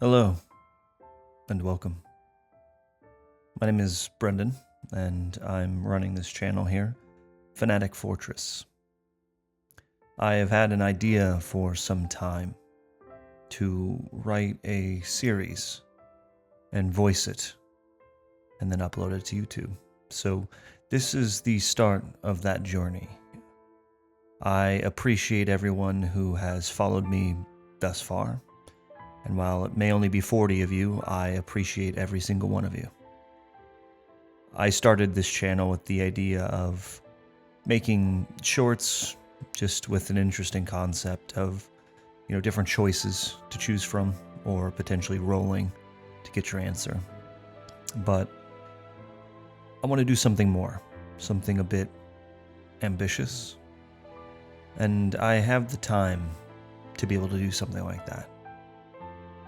Hello, and welcome. My name is Brendan, and I'm running this channel here, Fanatic Fortress. I have had an idea for some time to write a series and voice it, and then upload it to YouTube. So this is the start of that journey. I appreciate everyone who has followed me thus far. And while it may only be 40 of you, I appreciate every single one of you. I started this channel with the idea of making shorts just with an interesting concept of, different choices to choose from or potentially rolling to get your answer. But I want to do something more, something a bit ambitious. And I have the time to be able to do something like that.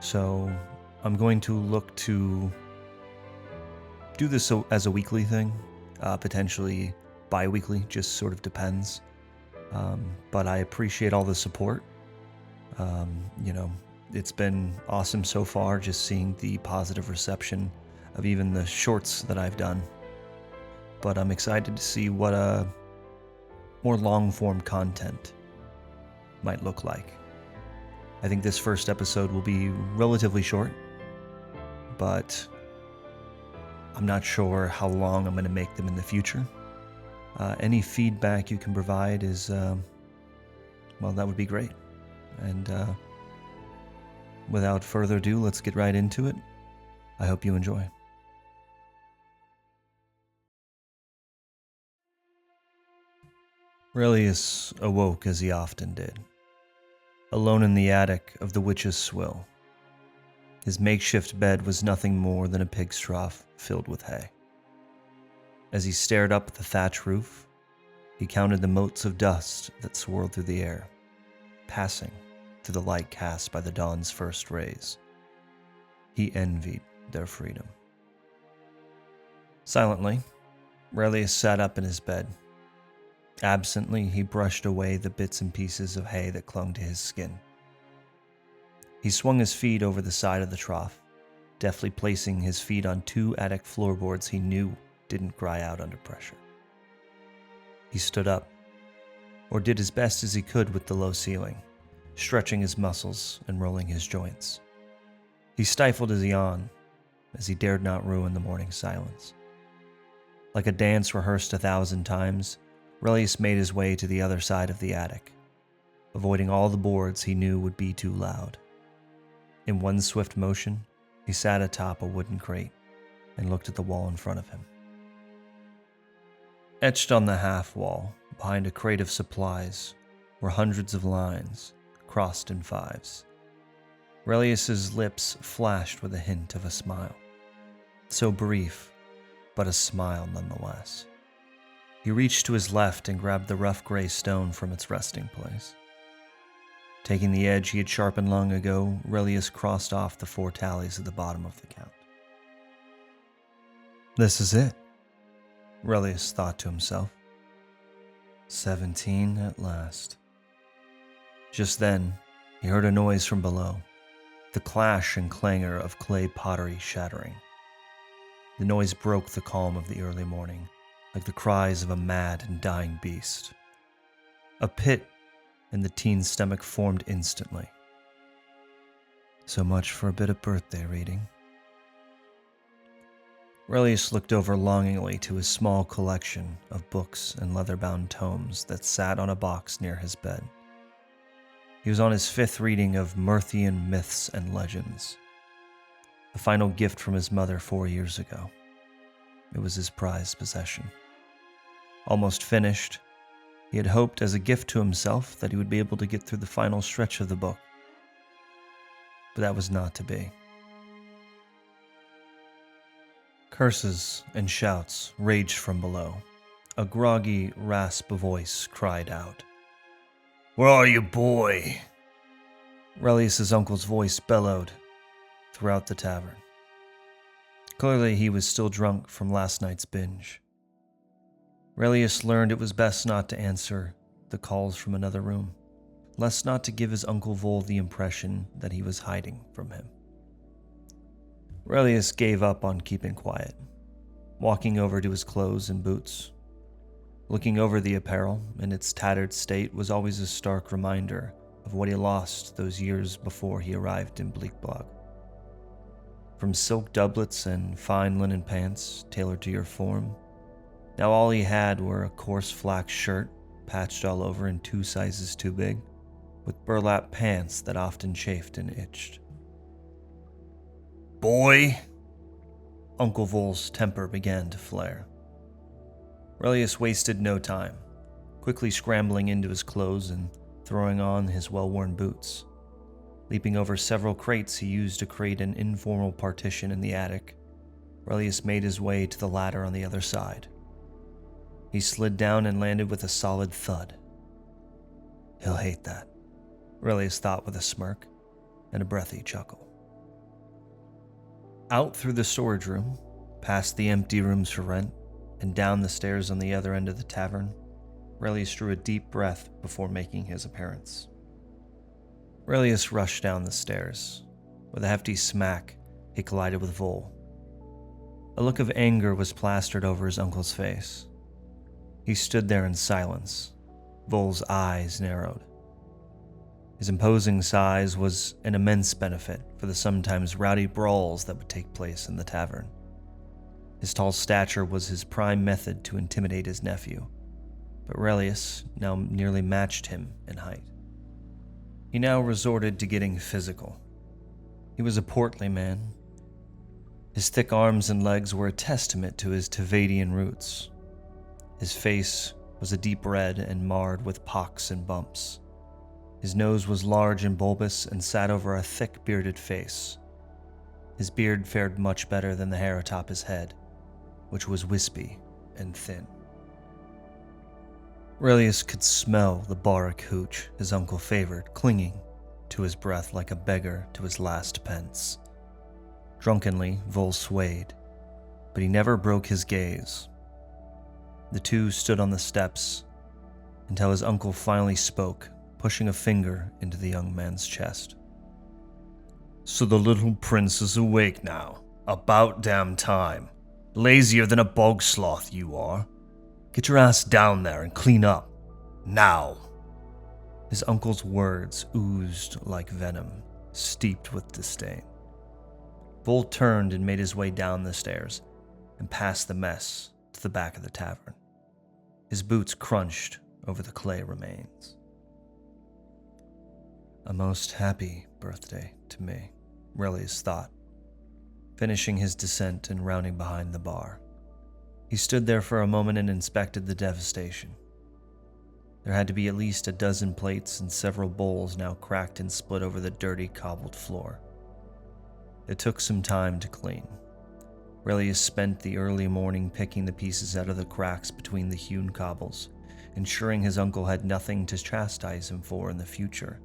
So I'm going to look to do this as a weekly thing, potentially bi-weekly, just sort of depends. But I appreciate all the support. It's been awesome so far just seeing the positive reception of even the shorts that I've done. But I'm excited to see what more long-form content might look like. I think this first episode will be relatively short, but I'm not sure how long I'm going to make them in the future. Any feedback you can provide is, that would be great. And without further ado, let's get right into it. I hope you enjoy. Aurelius awoke as he often did, alone in the attic of the witch's swill. His makeshift bed was nothing more than a pig's trough filled with hay. As he stared up at the thatch roof, he counted the motes of dust that swirled through the air, passing to the light cast by the dawn's first rays. He envied their freedom. Silently, Aurelius sat up in his bed. Absently, he brushed away the bits and pieces of hay that clung to his skin. He swung his feet over the side of the trough, deftly placing his feet on two attic floorboards he knew didn't cry out under pressure. He stood up, or did as best as he could with the low ceiling, stretching his muscles and rolling his joints. He stifled his yawn, as he dared not ruin the morning silence. Like a dance rehearsed 1,000 times, Aurelius made his way to the other side of the attic, avoiding all the boards he knew would be too loud. In one swift motion, he sat atop a wooden crate and looked at the wall in front of him. Etched on the half wall, behind a crate of supplies, were hundreds of lines, crossed in fives. Aurelius's lips flashed with a hint of a smile. So brief, but a smile nonetheless. He reached to his left and grabbed the rough gray stone from its resting place. Taking the edge he had sharpened long ago, Aurelius crossed off the 4 tallies at the bottom of the count. This is it, Aurelius thought to himself. 17 at last. Just then, he heard a noise from below, the clash and clangor of clay pottery shattering. The noise broke the calm of the early morning, like the cries of a mad and dying beast. A pit in the teen's stomach formed instantly. So much for a bit of birthday reading. Aurelius looked over longingly to his small collection of books and leather-bound tomes that sat on a box near his bed. He was on his 5th reading of Myrthian myths and legends, the final gift from his mother 4 years ago. It was his prized possession. Almost finished, he had hoped as a gift to himself that he would be able to get through the final stretch of the book. But that was not to be. Curses and shouts raged from below. A groggy rasp voice cried out, "Where are you, boy?" Aurelius's uncle's voice bellowed throughout the tavern. Clearly he was still drunk from last night's binge. Aurelius learned it was best not to answer the calls from another room, lest not to give his Uncle Vol the impression that he was hiding from him. Aurelius gave up on keeping quiet, walking over to his clothes and boots. Looking over the apparel in its tattered state was always a stark reminder of what he lost those years before he arrived in Bleakbog. From silk doublets and fine linen pants tailored to your form, now all he had were a coarse flax shirt patched all over and 2 sizes too big, with burlap pants that often chafed and itched. "Boy!" Uncle Vol's temper began to flare. Aurelius wasted no time, quickly scrambling into his clothes and throwing on his well-worn boots. Leaping over several crates he used to create an informal partition in the attic, Aurelius made his way to the ladder on the other side. He slid down and landed with a solid thud. He'll hate that, Aurelius thought with a smirk and a breathy chuckle. Out through the storage room, past the empty rooms for rent, and down the stairs on the other end of the tavern, Aurelius drew a deep breath before making his appearance. Aurelius rushed down the stairs. With a hefty smack, he collided with Vol. A look of anger was plastered over his uncle's face. He stood there in silence, Vol's eyes narrowed. His imposing size was an immense benefit for the sometimes rowdy brawls that would take place in the tavern. His tall stature was his prime method to intimidate his nephew, but Aurelius now nearly matched him in height. He now resorted to getting physical. He was a portly man. His thick arms and legs were a testament to his Tevadian roots. His face was a deep red and marred with pocks and bumps. His nose was large and bulbous and sat over a thick bearded face. His beard fared much better than the hair atop his head, which was wispy and thin. Aurelius could smell the baric hooch his uncle favored clinging to his breath like a beggar to his last pence. Drunkenly, Vol swayed, but he never broke his gaze. The two stood on the steps until his uncle finally spoke, pushing a finger into the young man's chest. "So the little prince is awake now. About damn time. Lazier than a bog sloth you are. Get your ass down there and clean up. Now." His uncle's words oozed like venom, steeped with disdain. Vol turned and made his way down the stairs and past the mess to the back of the tavern. His boots crunched over the clay remains. "A most happy birthday to me," Aurelius thought, finishing his descent and rounding behind the bar. He stood there for a moment and inspected the devastation. There had to be at least a dozen plates and several bowls now cracked and split over the dirty, cobbled floor. It took some time to clean. Aurelius spent the early morning picking the pieces out of the cracks between the hewn cobbles, ensuring his uncle had nothing to chastise him for in the future.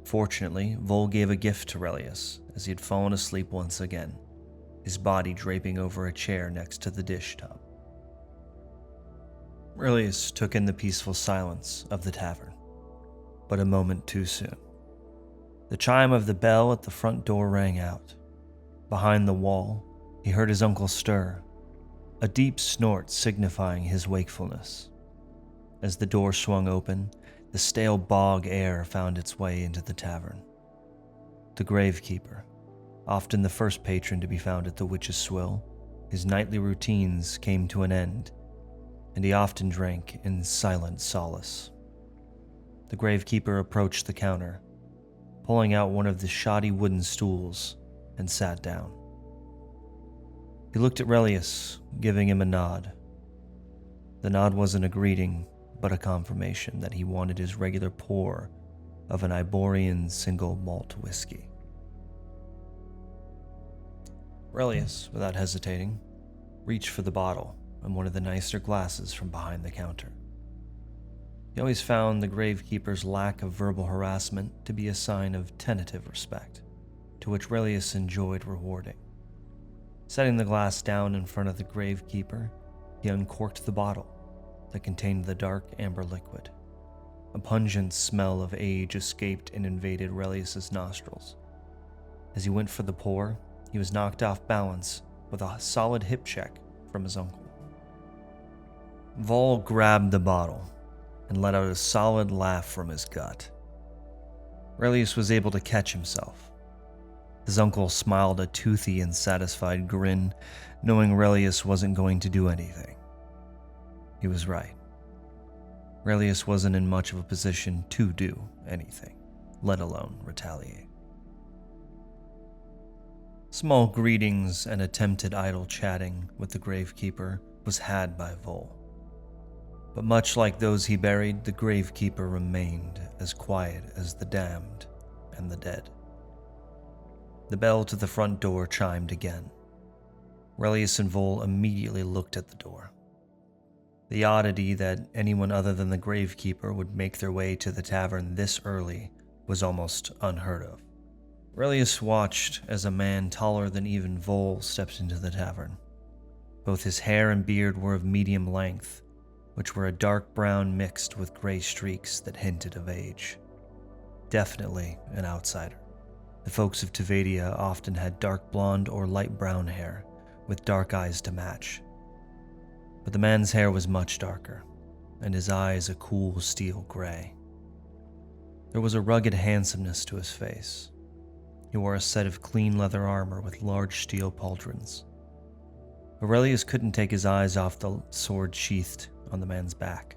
Fortunately, Vol gave a gift to Aurelius as he had fallen asleep once again, his body draping over a chair next to the dish tub. Aurelius took in the peaceful silence of the tavern, but a moment too soon. The chime of the bell at the front door rang out. Behind the wall, he heard his uncle stir, a deep snort signifying his wakefulness. As the door swung open, the stale bog air found its way into the tavern. The gravekeeper, often the first patron to be found at the Witch's Swill, his nightly routines came to an end, and he often drank in silent solace. The gravekeeper approached the counter, pulling out one of the shoddy wooden stools, and sat down. He looked at Aurelius, giving him a nod. The nod wasn't a greeting, but a confirmation that he wanted his regular pour of an Iborian single malt whiskey. Aurelius, without hesitating, reached for the bottle and one of the nicer glasses from behind the counter. He always found the gravekeeper's lack of verbal harassment to be a sign of tentative respect, to which Aurelius enjoyed rewarding. Setting the glass down in front of the gravekeeper, he uncorked the bottle that contained the dark amber liquid. A pungent smell of age escaped and invaded Aurelius's nostrils. As he went for the pour, he was knocked off balance with a solid hip check from his uncle. Vol grabbed the bottle and let out a solid laugh from his gut. Aurelius was able to catch himself. His uncle smiled a toothy and satisfied grin, knowing Aurelius wasn't going to do anything. He was right. Aurelius wasn't in much of a position to do anything, let alone retaliate. Small greetings and attempted idle chatting with the gravekeeper was had by Vol. But much like those he buried, the gravekeeper remained as quiet as the damned and the dead. The bell to the front door chimed again. Aurelius and Vol immediately looked at the door. The oddity that anyone other than the gravekeeper would make their way to the tavern this early was almost unheard of. Aurelius watched as a man taller than even Vol stepped into the tavern. Both his hair and beard were of medium length, which were a dark brown mixed with gray streaks that hinted of age. Definitely an outsider. The folks of Tevadia often had dark blonde or light brown hair, with dark eyes to match. But the man's hair was much darker, and his eyes a cool steel gray. There was a rugged handsomeness to his face. He wore a set of clean leather armor with large steel pauldrons. Aurelius couldn't take his eyes off the sword sheathed on the man's back,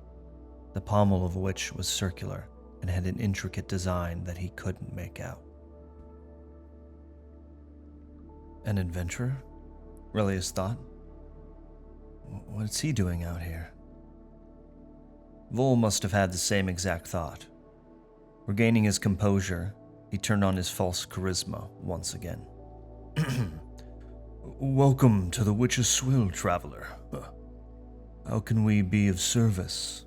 the pommel of which was circular and had an intricate design that he couldn't make out. An adventurer? Aurelius thought. What's he doing out here? Vol must have had the same exact thought. Regaining his composure, he turned on his false charisma once again. Welcome to the Witch's Swill, traveler. How can we be of service?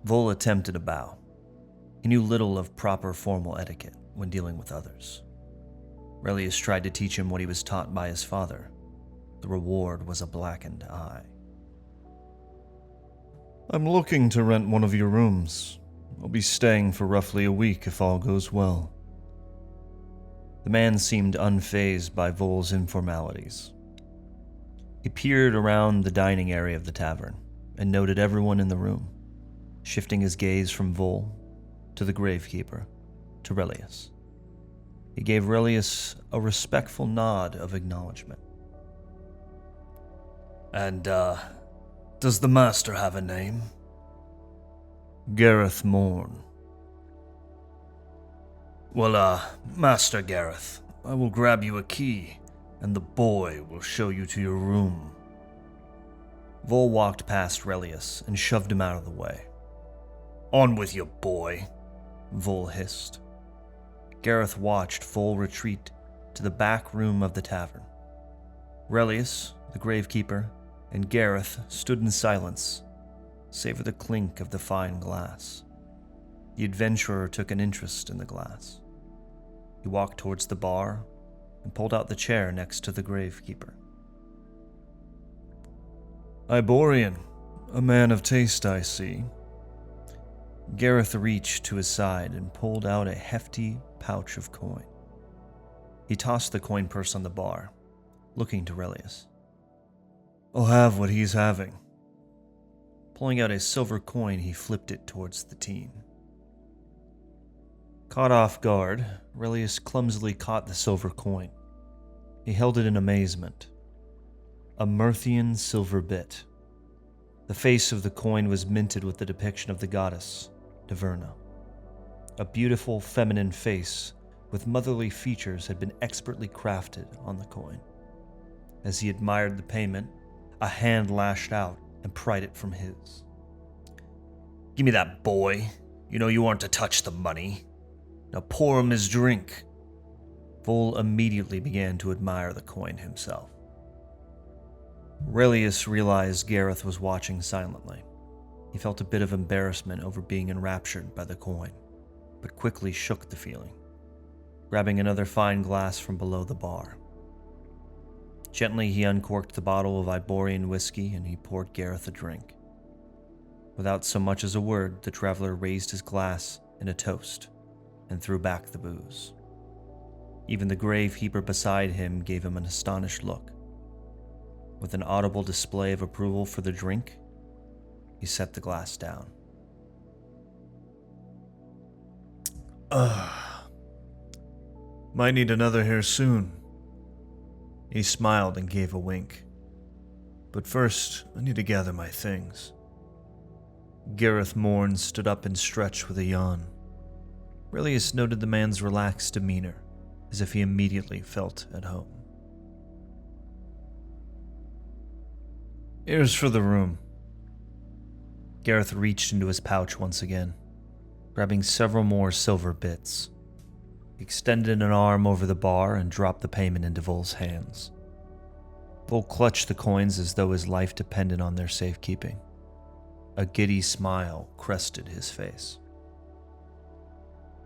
Vol attempted a bow. He knew little of proper formal etiquette when dealing with others. Aurelius tried to teach him what he was taught by his father. The reward was a blackened eye. I'm looking to rent one of your rooms. I'll be staying for roughly a week if all goes well. The man seemed unfazed by Vol's informalities. He peered around the dining area of the tavern and noted everyone in the room, shifting his gaze from Vol to the gravekeeper to Aurelius. He gave Aurelius a respectful nod of acknowledgement. And, does the master have a name? Gareth Morn. Well, Master Gareth, I will grab you a key, and the boy will show you to your room. Vol walked past Aurelius and shoved him out of the way. On with you, boy, Vol hissed. Gareth watched Vol retreat to the back room of the tavern. Aurelius, the gravekeeper, and Gareth stood in silence, save for the clink of the fine glass. The adventurer took an interest in the glass. He walked towards the bar and pulled out the chair next to the gravekeeper. Iborian, a man of taste, I see. Gareth reached to his side and pulled out a hefty pouch of coin. He tossed the coin purse on the bar, looking to Aurelius. I'll have what he's having. Pulling out a silver coin, he flipped it towards the teen. Caught off guard, Aurelius clumsily caught the silver coin. He held it in amazement. A Myrthian silver bit. The face of the coin was minted with the depiction of the goddess, Deverna. A beautiful feminine face with motherly features had been expertly crafted on the coin. As he admired the payment, a hand lashed out and pried it from his. Give me that, boy. You know you aren't to touch the money. Now pour him his drink. Vol immediately began to admire the coin himself. Aurelius realized Gareth was watching silently. He felt a bit of embarrassment over being enraptured by the coin, but quickly shook the feeling, grabbing another fine glass from below the bar. Gently, he uncorked the bottle of Iborian whiskey and he poured Gareth a drink. Without so much as a word, the traveler raised his glass in a toast and threw back the booze. Even the grave heaper beside him gave him an astonished look. With an audible display of approval for the drink, he set the glass down. Might need another here soon. He smiled and gave a wink. But first, I need to gather my things. Gareth Morn stood up and stretched with a yawn. Aurelius noted the man's relaxed demeanor, as if he immediately felt at home. Here's for the room. Gareth reached into his pouch once again, grabbing several more silver bits. He extended an arm over the bar and dropped the payment into Vol's hands. Vol clutched the coins as though his life depended on their safekeeping. A giddy smile crested his face.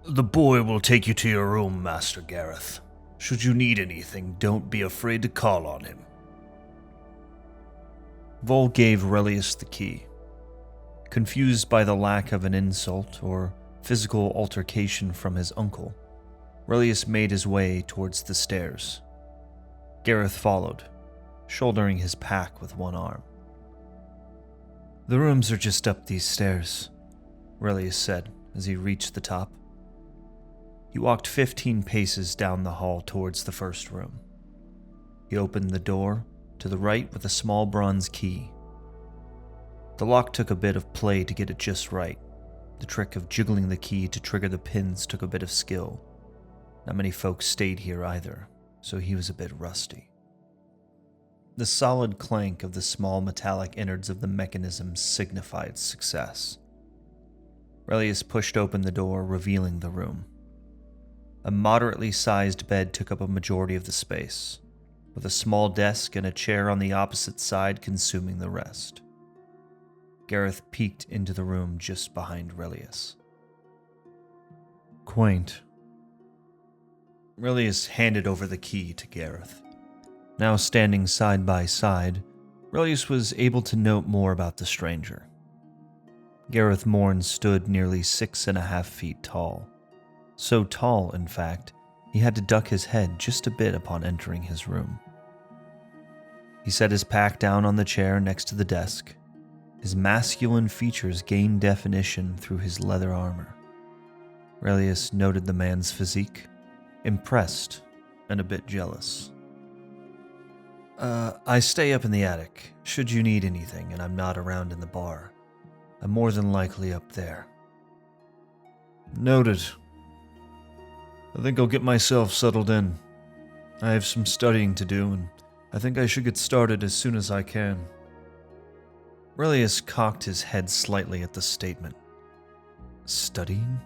The boy will take you to your room, Master Gareth. Should you need anything, don't be afraid to call on him. Vol gave Aurelius the key. Confused by the lack of an insult or physical altercation from his uncle, Aurelius made his way towards the stairs. Gareth followed, shouldering his pack with one arm. The rooms are just up these stairs, Aurelius said as he reached the top. He walked 15 paces down the hall towards the first room. He opened the door to the right with a small bronze key. The lock took a bit of play to get it just right. The trick of jiggling the key to trigger the pins took a bit of skill. Not many folks stayed here either, so he was a bit rusty. The solid clank of the small metallic innards of the mechanism signified success. Aurelius pushed open the door, revealing the room. A moderately sized bed took up a majority of the space, with a small desk and a chair on the opposite side consuming the rest. Gareth peeked into the room just behind Aurelius. Quaint. Aurelius handed over the key to Gareth. Now standing side by side, Aurelius was able to note more about the stranger. Gareth Morn stood nearly 6.5 feet tall. So tall, in fact, he had to duck his head just a bit upon entering his room. He set his pack down on the chair next to the desk. His masculine features gained definition through his leather armor. Aurelius noted the man's physique, impressed and a bit jealous. I stay up in the attic, should you need anything and I'm not around in the bar. I'm more than likely up there. Noted. I think I'll get myself settled in. I have some studying to do, and I think I should get started as soon as I can. Aurelius cocked his head slightly at the statement. Studying?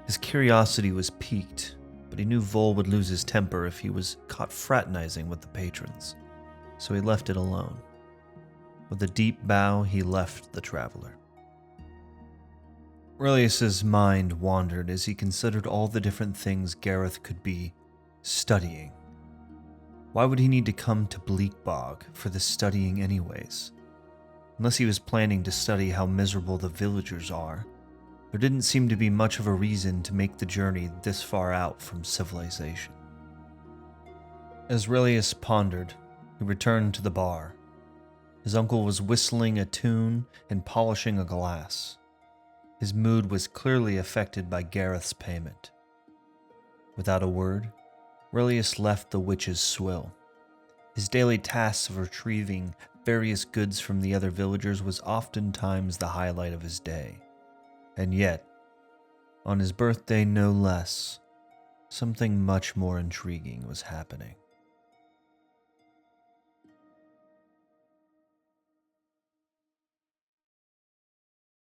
His curiosity was piqued, but he knew Vol would lose his temper if he was caught fraternizing with the patrons, so he left it alone. With a deep bow, he left the traveler. Aurelius's mind wandered as he considered all the different things Gareth could be studying. Why would he need to come to Bleakbog for this studying anyways? Unless he was planning to study how miserable the villagers are, there didn't seem to be much of a reason to make the journey this far out from civilization. As Aurelius pondered, he returned to the bar. His uncle was whistling a tune and polishing a glass. His mood was clearly affected by Gareth's payment. Without a word, Aurelius left the witch's swill. His daily tasks of retrieving various goods from the other villagers was oftentimes the highlight of his day. And yet, on his birthday no less, something much more intriguing was happening.